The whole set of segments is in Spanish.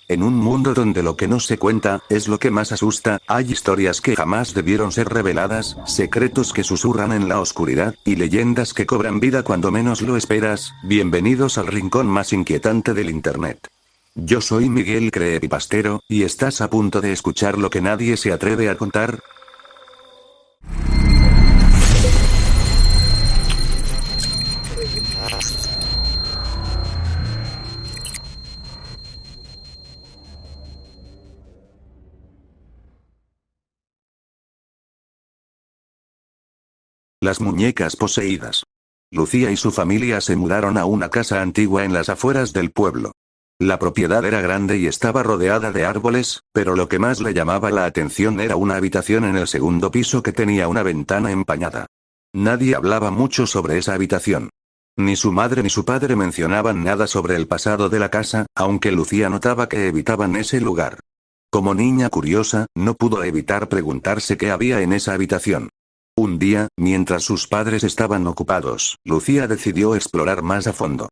En un mundo donde lo que no se cuenta, es lo que más asusta, hay historias que jamás debieron ser reveladas, secretos que susurran en la oscuridad, y leyendas que cobran vida cuando menos lo esperas. Bienvenidos al rincón más inquietante del internet. Yo soy Miguel Creepypastero, y estás a punto de escuchar lo que nadie se atreve a contar. Las muñecas poseídas. Lucía y su familia se mudaron a una casa antigua en las afueras del pueblo. La propiedad era grande y estaba rodeada de árboles, pero lo que más le llamaba la atención era una habitación en el segundo piso que tenía una ventana empañada. Nadie hablaba mucho sobre esa habitación. Ni su madre ni su padre mencionaban nada sobre el pasado de la casa, aunque Lucía notaba que evitaban ese lugar. Como niña curiosa, no pudo evitar preguntarse qué había en esa habitación. Un día, mientras sus padres estaban ocupados, Lucía decidió explorar más a fondo.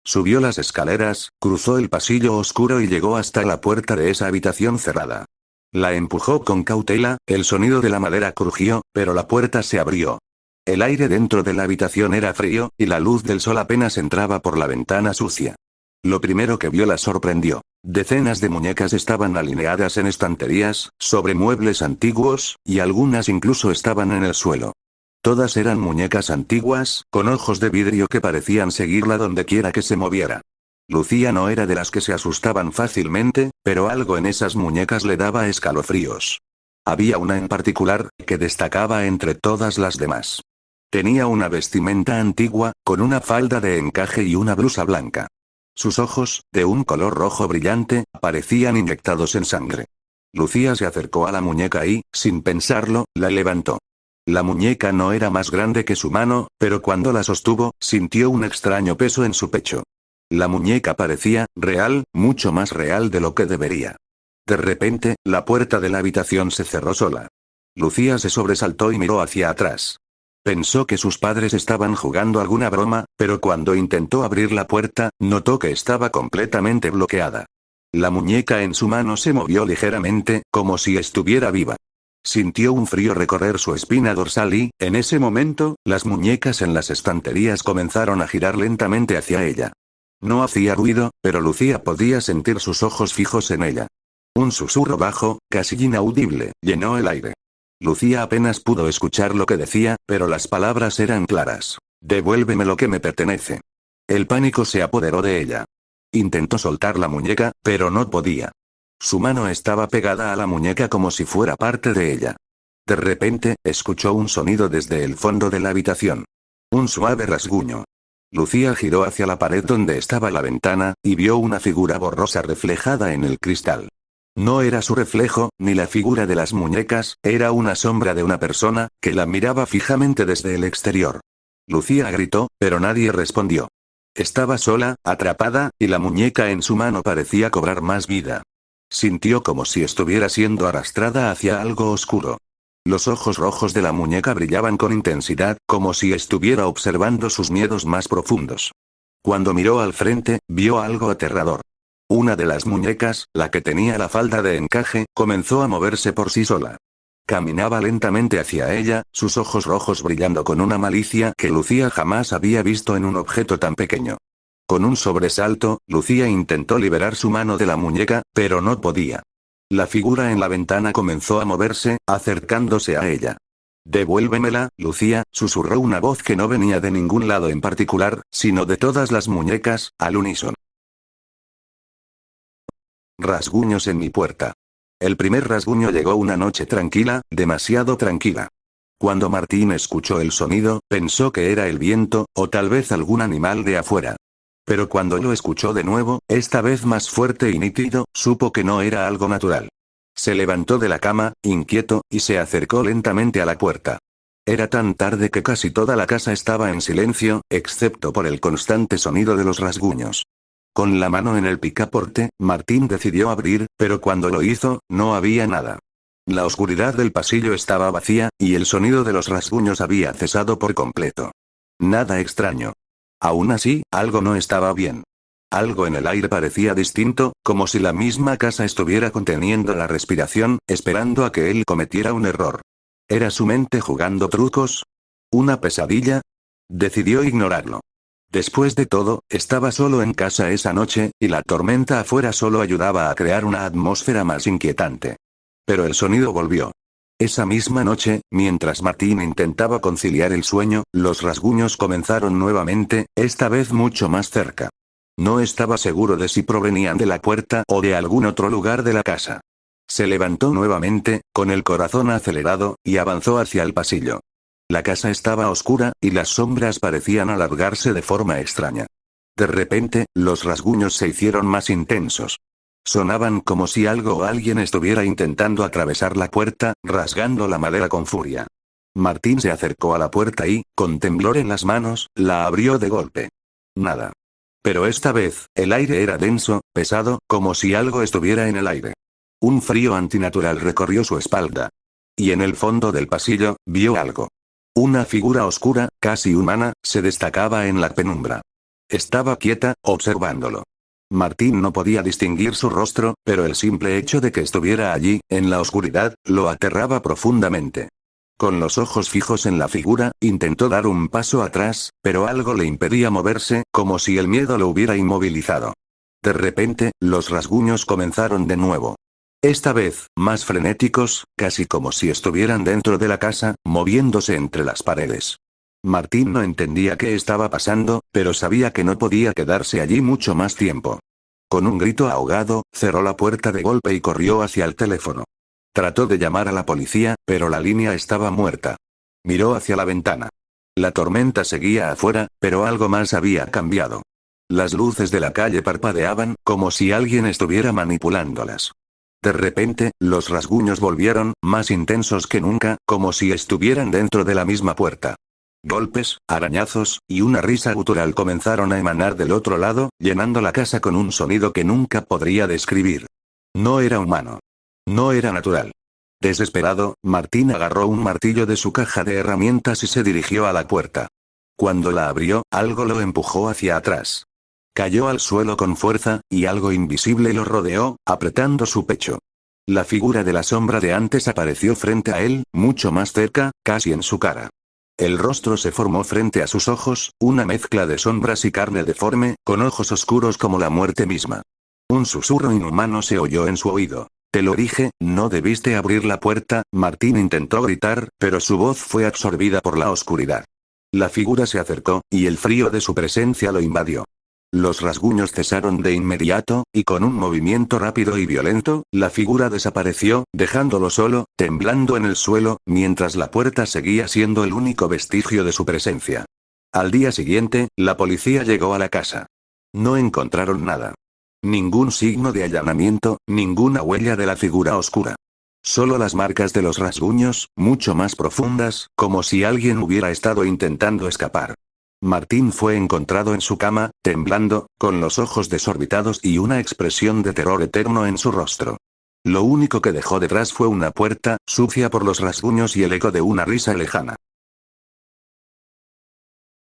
Subió las escaleras, cruzó el pasillo oscuro y llegó hasta la puerta de esa habitación cerrada. La empujó con cautela, el sonido de la madera crujió, pero la puerta se abrió. El aire dentro de la habitación era frío, y la luz del sol apenas entraba por la ventana sucia. Lo primero que vio la sorprendió. Decenas de muñecas estaban alineadas en estanterías, sobre muebles antiguos, y algunas incluso estaban en el suelo. Todas eran muñecas antiguas, con ojos de vidrio que parecían seguirla donde quiera que se moviera. Lucía no era de las que se asustaban fácilmente, pero algo en esas muñecas le daba escalofríos. Había una en particular, que destacaba entre todas las demás. Tenía una vestimenta antigua, con una falda de encaje y una blusa blanca. Sus ojos, de un color rojo brillante, parecían inyectados en sangre. Lucía se acercó a la muñeca y, sin pensarlo, la levantó. La muñeca no era más grande que su mano, pero cuando la sostuvo, sintió un extraño peso en su pecho. La muñeca parecía real, mucho más real de lo que debería. De repente, la puerta de la habitación se cerró sola. Lucía se sobresaltó y miró hacia atrás. Pensó que sus padres estaban jugando alguna broma, pero cuando intentó abrir la puerta, notó que estaba completamente bloqueada. La muñeca en su mano se movió ligeramente, como si estuviera viva. Sintió un frío recorrer su espina dorsal y, en ese momento, las muñecas en las estanterías comenzaron a girar lentamente hacia ella. No hacía ruido, pero Lucía podía sentir sus ojos fijos en ella. Un susurro bajo, casi inaudible, llenó el aire. Lucía apenas pudo escuchar lo que decía, pero las palabras eran claras. Devuélveme lo que me pertenece. El pánico se apoderó de ella. Intentó soltar la muñeca, pero no podía. Su mano estaba pegada a la muñeca como si fuera parte de ella. De repente, escuchó un sonido desde el fondo de la habitación. Un suave rasguño. Lucía giró hacia la pared donde estaba la ventana, y vio una figura borrosa reflejada en el cristal. No era su reflejo, ni la figura de las muñecas, era una sombra de una persona, que la miraba fijamente desde el exterior. Lucía gritó, pero nadie respondió. Estaba sola, atrapada, y la muñeca en su mano parecía cobrar más vida. Sintió como si estuviera siendo arrastrada hacia algo oscuro. Los ojos rojos de la muñeca brillaban con intensidad, como si estuviera observando sus miedos más profundos. Cuando miró al frente, vio algo aterrador. Una de las muñecas, la que tenía la falda de encaje, comenzó a moverse por sí sola. Caminaba lentamente hacia ella, sus ojos rojos brillando con una malicia que Lucía jamás había visto en un objeto tan pequeño. Con un sobresalto, Lucía intentó liberar su mano de la muñeca, pero no podía. La figura en la ventana comenzó a moverse, acercándose a ella. Devuélvemela, Lucía, susurró una voz que no venía de ningún lado en particular, sino de todas las muñecas, al unísono. Rasguños en mi puerta. El primer rasguño llegó una noche tranquila, demasiado tranquila. Cuando Martín escuchó el sonido, pensó que era el viento, o tal vez algún animal de afuera. Pero cuando lo escuchó de nuevo, esta vez más fuerte y nítido, supo que no era algo natural. Se levantó de la cama, inquieto, y se acercó lentamente a la puerta. Era tan tarde que casi toda la casa estaba en silencio, excepto por el constante sonido de los rasguños. Con la mano en el picaporte, Martín decidió abrir, pero cuando lo hizo, no había nada. La oscuridad del pasillo estaba vacía, y el sonido de los rasguños había cesado por completo. Nada extraño. Aún así, algo no estaba bien. Algo en el aire parecía distinto, como si la misma casa estuviera conteniendo la respiración, esperando a que él cometiera un error. ¿Era su mente jugando trucos? ¿Una pesadilla? Decidió ignorarlo. Después de todo, estaba solo en casa esa noche, y la tormenta afuera solo ayudaba a crear una atmósfera más inquietante. Pero el sonido volvió. Esa misma noche, mientras Martín intentaba conciliar el sueño, los rasguños comenzaron nuevamente, esta vez mucho más cerca. No estaba seguro de si provenían de la puerta o de algún otro lugar de la casa. Se levantó nuevamente, con el corazón acelerado, y avanzó hacia el pasillo. La casa estaba oscura, y las sombras parecían alargarse de forma extraña. De repente, los rasguños se hicieron más intensos. Sonaban como si algo o alguien estuviera intentando atravesar la puerta, rasgando la madera con furia. Martín se acercó a la puerta y, con temblor en las manos, la abrió de golpe. Nada. Pero esta vez, el aire era denso, pesado, como si algo estuviera en el aire. Un frío antinatural recorrió su espalda. Y en el fondo del pasillo, vio algo. Una figura oscura, casi humana, se destacaba en la penumbra. Estaba quieta, observándolo. Martín no podía distinguir su rostro, pero el simple hecho de que estuviera allí, en la oscuridad, lo aterraba profundamente. Con los ojos fijos en la figura, intentó dar un paso atrás, pero algo le impedía moverse, como si el miedo lo hubiera inmovilizado. De repente, los rasguños comenzaron de nuevo. Esta vez, más frenéticos, casi como si estuvieran dentro de la casa, moviéndose entre las paredes. Martín no entendía qué estaba pasando, pero sabía que no podía quedarse allí mucho más tiempo. Con un grito ahogado, cerró la puerta de golpe y corrió hacia el teléfono. Trató de llamar a la policía, pero la línea estaba muerta. Miró hacia la ventana. La tormenta seguía afuera, pero algo más había cambiado. Las luces de la calle parpadeaban, como si alguien estuviera manipulándolas. De repente, los rasguños volvieron, más intensos que nunca, como si estuvieran dentro de la misma puerta. Golpes, arañazos, y una risa gutural comenzaron a emanar del otro lado, llenando la casa con un sonido que nunca podría describir. No era humano. No era natural. Desesperado, Martín agarró un martillo de su caja de herramientas y se dirigió a la puerta. Cuando la abrió, algo lo empujó hacia atrás. Cayó al suelo con fuerza, y algo invisible lo rodeó, apretando su pecho. La figura de la sombra de antes apareció frente a él, mucho más cerca, casi en su cara. El rostro se formó frente a sus ojos, una mezcla de sombras y carne deforme, con ojos oscuros como la muerte misma. Un susurro inhumano se oyó en su oído. «Te lo dije, no debiste abrir la puerta». Martín intentó gritar, pero su voz fue absorbida por la oscuridad. La figura se acercó, y el frío de su presencia lo invadió. Los rasguños cesaron de inmediato, y con un movimiento rápido y violento, la figura desapareció, dejándolo solo, temblando en el suelo, mientras la puerta seguía siendo el único vestigio de su presencia. Al día siguiente, la policía llegó a la casa. No encontraron nada. Ningún signo de allanamiento, ninguna huella de la figura oscura. Solo las marcas de los rasguños, mucho más profundas, como si alguien hubiera estado intentando escapar. Martín fue encontrado en su cama, temblando, con los ojos desorbitados y una expresión de terror eterno en su rostro. Lo único que dejó detrás fue una puerta, sucia por los rasguños y el eco de una risa lejana.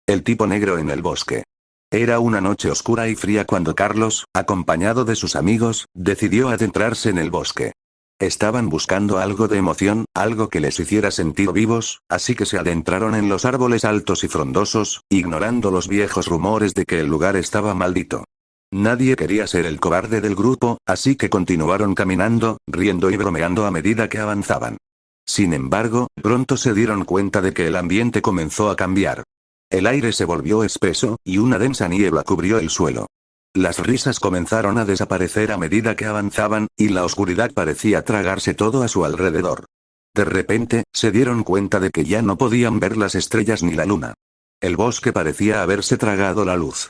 El tipo negro en el bosque. Era una noche oscura y fría cuando Carlos, acompañado de sus amigos, decidió adentrarse en el bosque. Estaban buscando algo de emoción, algo que les hiciera sentir vivos, así que se adentraron en los árboles altos y frondosos, ignorando los viejos rumores de que el lugar estaba maldito. Nadie quería ser el cobarde del grupo, así que continuaron caminando, riendo y bromeando a medida que avanzaban. Sin embargo, pronto se dieron cuenta de que el ambiente comenzó a cambiar. El aire se volvió espeso, y una densa niebla cubrió el suelo. Las risas comenzaron a desaparecer a medida que avanzaban, y la oscuridad parecía tragarse todo a su alrededor. De repente, se dieron cuenta de que ya no podían ver las estrellas ni la luna. El bosque parecía haberse tragado la luz.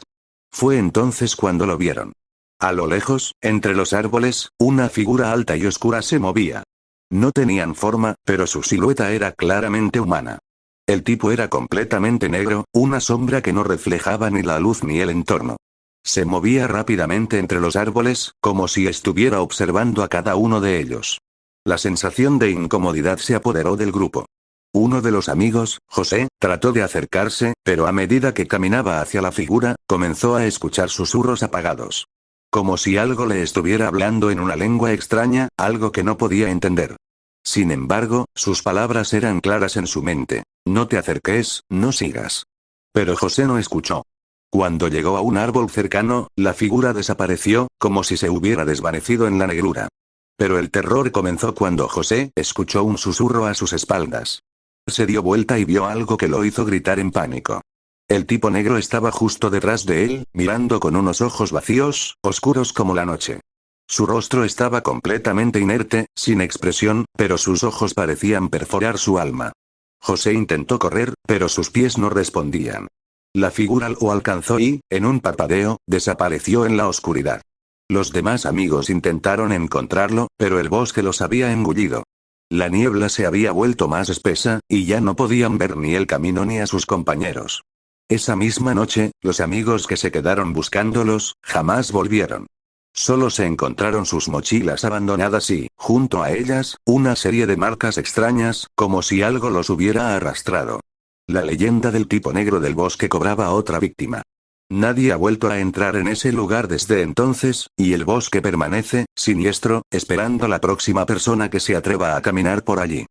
Fue entonces cuando lo vieron. A lo lejos, entre los árboles, una figura alta y oscura se movía. No tenían forma, pero su silueta era claramente humana. El tipo era completamente negro, una sombra que no reflejaba ni la luz ni el entorno. Se movía rápidamente entre los árboles, como si estuviera observando a cada uno de ellos. La sensación de incomodidad se apoderó del grupo. Uno de los amigos, José, trató de acercarse, pero a medida que caminaba hacia la figura, comenzó a escuchar susurros apagados. Como si algo le estuviera hablando en una lengua extraña, algo que no podía entender. Sin embargo, sus palabras eran claras en su mente. No te acerques, no sigas. Pero José no escuchó. Cuando llegó a un árbol cercano, la figura desapareció, como si se hubiera desvanecido en la negrura. Pero el terror comenzó cuando José escuchó un susurro a sus espaldas. Se dio vuelta y vio algo que lo hizo gritar en pánico. El tipo negro estaba justo detrás de él, mirando con unos ojos vacíos, oscuros como la noche. Su rostro estaba completamente inerte, sin expresión, pero sus ojos parecían perforar su alma. José intentó correr, pero sus pies no respondían. La figura lo alcanzó y, en un parpadeo, desapareció en la oscuridad. Los demás amigos intentaron encontrarlo, pero el bosque los había engullido. La niebla se había vuelto más espesa, y ya no podían ver ni el camino ni a sus compañeros. Esa misma noche, los amigos que se quedaron buscándolos, jamás volvieron. Solo se encontraron sus mochilas abandonadas y, junto a ellas, una serie de marcas extrañas, como si algo los hubiera arrastrado. La leyenda del tipo negro del bosque cobraba otra víctima. Nadie ha vuelto a entrar en ese lugar desde entonces, y el bosque permanece, siniestro, esperando la próxima persona que se atreva a caminar por allí.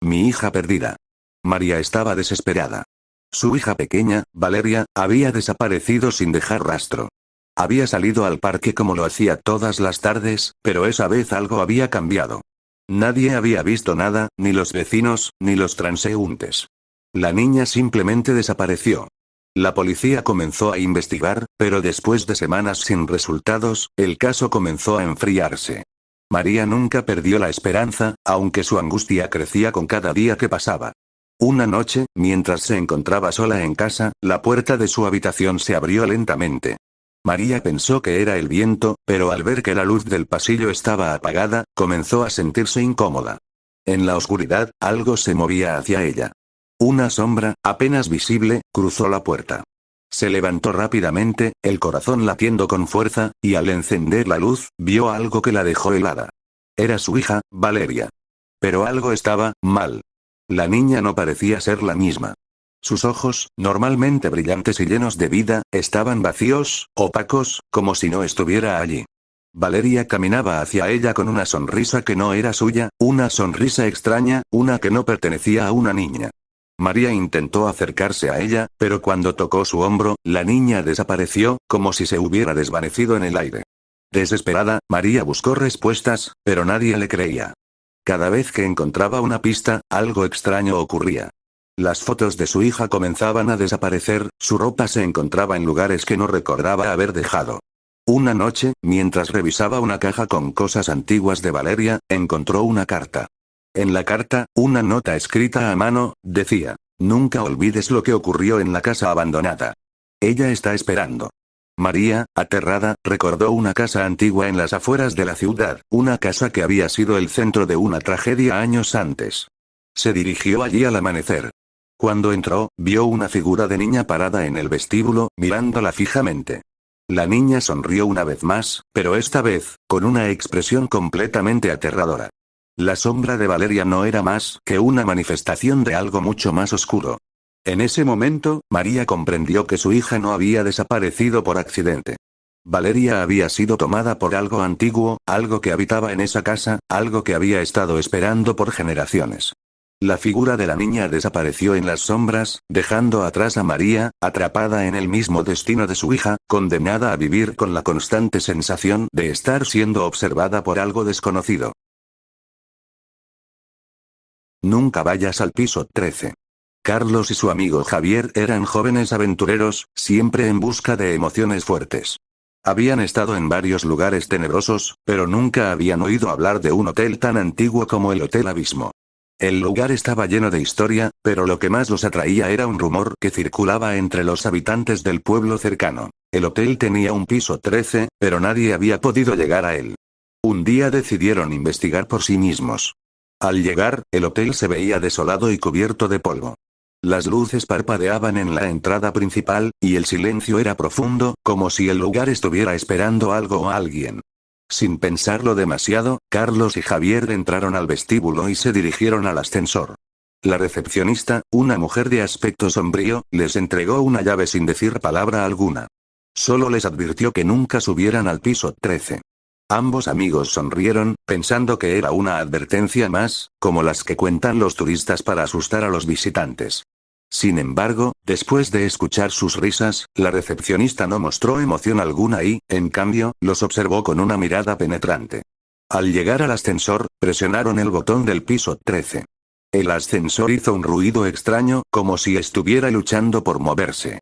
Mi hija perdida. María estaba desesperada. Su hija pequeña, Valeria, había desaparecido sin dejar rastro. Había salido al parque como lo hacía todas las tardes, pero esa vez algo había cambiado. Nadie había visto nada, ni los vecinos, ni los transeúntes. La niña simplemente desapareció. La policía comenzó a investigar, pero después de semanas sin resultados, el caso comenzó a enfriarse. María nunca perdió la esperanza, aunque su angustia crecía con cada día que pasaba. Una noche, mientras se encontraba sola en casa, la puerta de su habitación se abrió lentamente. María pensó que era el viento, pero al ver que la luz del pasillo estaba apagada, comenzó a sentirse incómoda. En la oscuridad, algo se movía hacia ella. Una sombra, apenas visible, cruzó la puerta. Se levantó rápidamente, el corazón latiendo con fuerza, y al encender la luz, vio algo que la dejó helada. Era su hija, Valeria. Pero algo estaba mal. La niña no parecía ser la misma. Sus ojos, normalmente brillantes y llenos de vida, estaban vacíos, opacos, como si no estuviera allí. Valeria caminaba hacia ella con una sonrisa que no era suya, una sonrisa extraña, una que no pertenecía a una niña. María intentó acercarse a ella, pero cuando tocó su hombro, la niña desapareció, como si se hubiera desvanecido en el aire. Desesperada, María buscó respuestas, pero nadie le creía. Cada vez que encontraba una pista, algo extraño ocurría. Las fotos de su hija comenzaban a desaparecer, su ropa se encontraba en lugares que no recordaba haber dejado. Una noche, mientras revisaba una caja con cosas antiguas de Valeria, encontró una carta. En la carta, una nota escrita a mano, decía: "Nunca olvides lo que ocurrió en la casa abandonada. Ella está esperando". María, aterrada, recordó una casa antigua en las afueras de la ciudad, una casa que había sido el centro de una tragedia años antes. Se dirigió allí al amanecer. Cuando entró, vio una figura de niña parada en el vestíbulo, mirándola fijamente. La niña sonrió una vez más, pero esta vez, con una expresión completamente aterradora. La sombra de Valeria no era más que una manifestación de algo mucho más oscuro. En ese momento, María comprendió que su hija no había desaparecido por accidente. Valeria había sido tomada por algo antiguo, algo que habitaba en esa casa, algo que había estado esperando por generaciones. La figura de la niña desapareció en las sombras, dejando atrás a María, atrapada en el mismo destino de su hija, condenada a vivir con la constante sensación de estar siendo observada por algo desconocido. Nunca vayas al piso 13. Carlos y su amigo Javier eran jóvenes aventureros, siempre en busca de emociones fuertes. Habían estado en varios lugares tenebrosos, pero nunca habían oído hablar de un hotel tan antiguo como el Hotel Abismo. El lugar estaba lleno de historia, pero lo que más los atraía era un rumor que circulaba entre los habitantes del pueblo cercano. El hotel tenía un piso 13, pero nadie había podido llegar a él. Un día decidieron investigar por sí mismos. Al llegar, el hotel se veía desolado y cubierto de polvo. Las luces parpadeaban en la entrada principal, y el silencio era profundo, como si el lugar estuviera esperando algo o alguien. Sin pensarlo demasiado, Carlos y Javier entraron al vestíbulo y se dirigieron al ascensor. La recepcionista, una mujer de aspecto sombrío, les entregó una llave sin decir palabra alguna. Solo les advirtió que nunca subieran al piso 13. Ambos amigos sonrieron, pensando que era una advertencia más, como las que cuentan los turistas para asustar a los visitantes. Sin embargo, después de escuchar sus risas, la recepcionista no mostró emoción alguna y, en cambio, los observó con una mirada penetrante. Al llegar al ascensor, presionaron el botón del piso 13. El ascensor hizo un ruido extraño, como si estuviera luchando por moverse.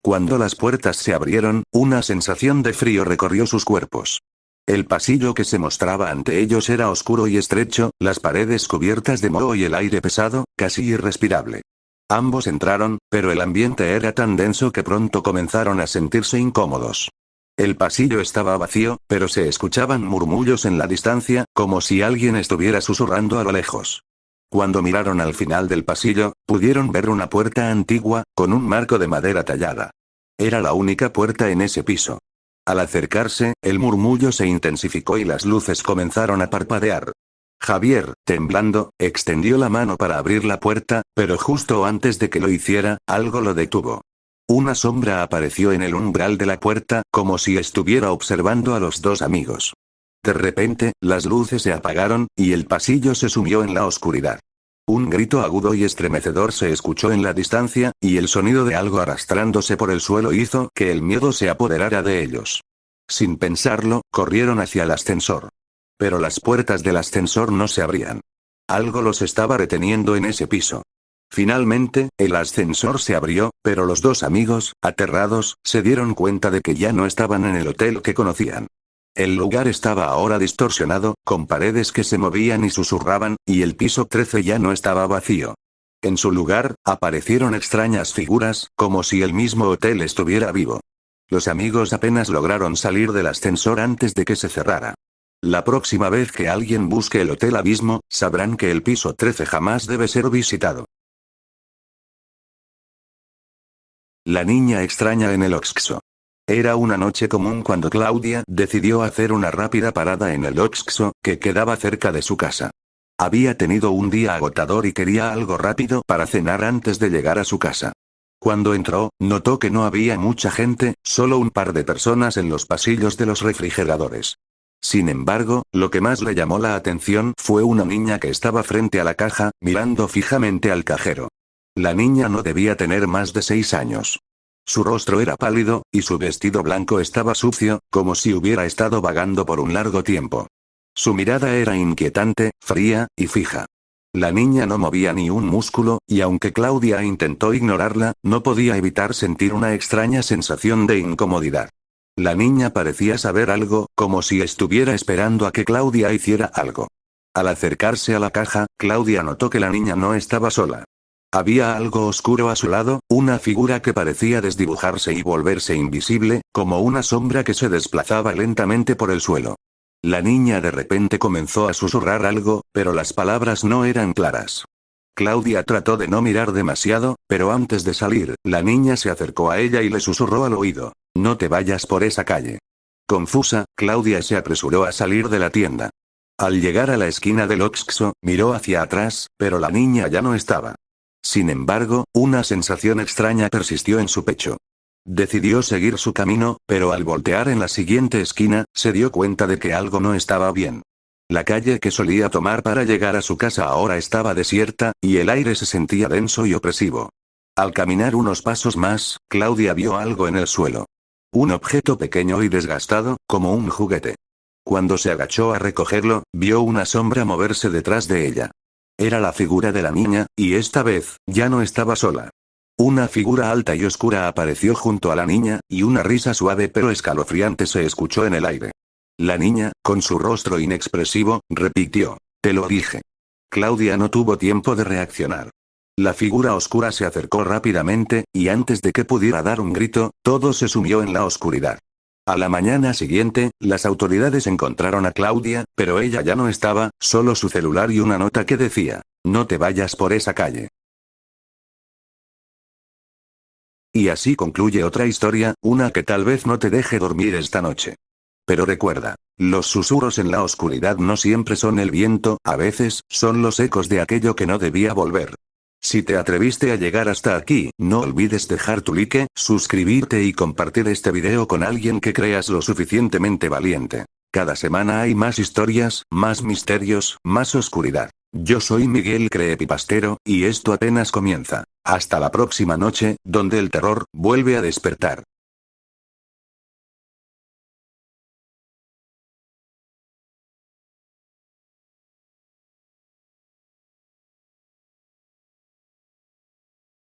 Cuando las puertas se abrieron, una sensación de frío recorrió sus cuerpos. El pasillo que se mostraba ante ellos era oscuro y estrecho, las paredes cubiertas de moho y el aire pesado, casi irrespirable. Ambos entraron, pero el ambiente era tan denso que pronto comenzaron a sentirse incómodos. El pasillo estaba vacío, pero se escuchaban murmullos en la distancia, como si alguien estuviera susurrando a lo lejos. Cuando miraron al final del pasillo, pudieron ver una puerta antigua, con un marco de madera tallada. Era la única puerta en ese piso. Al acercarse, el murmullo se intensificó y las luces comenzaron a parpadear. Javier, temblando, extendió la mano para abrir la puerta, pero justo antes de que lo hiciera, algo lo detuvo. Una sombra apareció en el umbral de la puerta, como si estuviera observando a los dos amigos. De repente, las luces se apagaron, y el pasillo se sumió en la oscuridad. Un grito agudo y estremecedor se escuchó en la distancia, y el sonido de algo arrastrándose por el suelo hizo que el miedo se apoderara de ellos. Sin pensarlo, corrieron hacia el ascensor. Pero las puertas del ascensor no se abrían. Algo los estaba reteniendo en ese piso. Finalmente, el ascensor se abrió, pero los dos amigos, aterrados, se dieron cuenta de que ya no estaban en el hotel que conocían. El lugar estaba ahora distorsionado, con paredes que se movían y susurraban, y el piso 13 ya no estaba vacío. En su lugar, aparecieron extrañas figuras, como si el mismo hotel estuviera vivo. Los amigos apenas lograron salir del ascensor antes de que se cerrara. La próxima vez que alguien busque el Hotel Abismo, sabrán que el piso 13 jamás debe ser visitado. La niña extraña en el Oxxo. Era una noche común cuando Claudia decidió hacer una rápida parada en el Oxxo, que quedaba cerca de su casa. Había tenido un día agotador y quería algo rápido para cenar antes de llegar a su casa. Cuando entró, notó que no había mucha gente, solo un par de personas en los pasillos de los refrigeradores. Sin embargo, lo que más le llamó la atención fue una niña que estaba frente a la caja, mirando fijamente al cajero. La niña no debía tener más de 6 años. Su rostro era pálido, y su vestido blanco estaba sucio, como si hubiera estado vagando por un largo tiempo. Su mirada era inquietante, fría, y fija. La niña no movía ni un músculo, y aunque Claudia intentó ignorarla, no podía evitar sentir una extraña sensación de incomodidad. La niña parecía saber algo, como si estuviera esperando a que Claudia hiciera algo. Al acercarse a la caja, Claudia notó que la niña no estaba sola. Había algo oscuro a su lado, una figura que parecía desdibujarse y volverse invisible, como una sombra que se desplazaba lentamente por el suelo. La niña de repente comenzó a susurrar algo, pero las palabras no eran claras. Claudia trató de no mirar demasiado, pero antes de salir, la niña se acercó a ella y le susurró al oído: «No te vayas por esa calle». Confusa, Claudia se apresuró a salir de la tienda. Al llegar a la esquina del Oxxo, miró hacia atrás, pero la niña ya no estaba. Sin embargo, una sensación extraña persistió en su pecho. Decidió seguir su camino, pero al voltear en la siguiente esquina, se dio cuenta de que algo no estaba bien. La calle que solía tomar para llegar a su casa ahora estaba desierta, y el aire se sentía denso y opresivo. Al caminar unos pasos más, Claudia vio algo en el suelo. Un objeto pequeño y desgastado, como un juguete. Cuando se agachó a recogerlo, vio una sombra moverse detrás de ella. Era la figura de la niña, y esta vez, ya no estaba sola. Una figura alta y oscura apareció junto a la niña, y una risa suave pero escalofriante se escuchó en el aire. La niña, con su rostro inexpresivo, repitió: «Te lo dije». Claudia no tuvo tiempo de reaccionar. La figura oscura se acercó rápidamente, y antes de que pudiera dar un grito, todo se sumió en la oscuridad. A la mañana siguiente, las autoridades encontraron a Claudia, pero ella ya no estaba, solo su celular y una nota que decía: «No te vayas por esa calle». Y así concluye otra historia, una que tal vez no te deje dormir esta noche. Pero recuerda, los susurros en la oscuridad no siempre son el viento, a veces, son los ecos de aquello que no debía volver. Si te atreviste a llegar hasta aquí, no olvides dejar tu like, suscribirte y compartir este video con alguien que creas lo suficientemente valiente. Cada semana hay más historias, más misterios, más oscuridad. Yo soy Miguel Creepypastero, y esto apenas comienza. Hasta la próxima noche, donde el terror vuelve a despertar.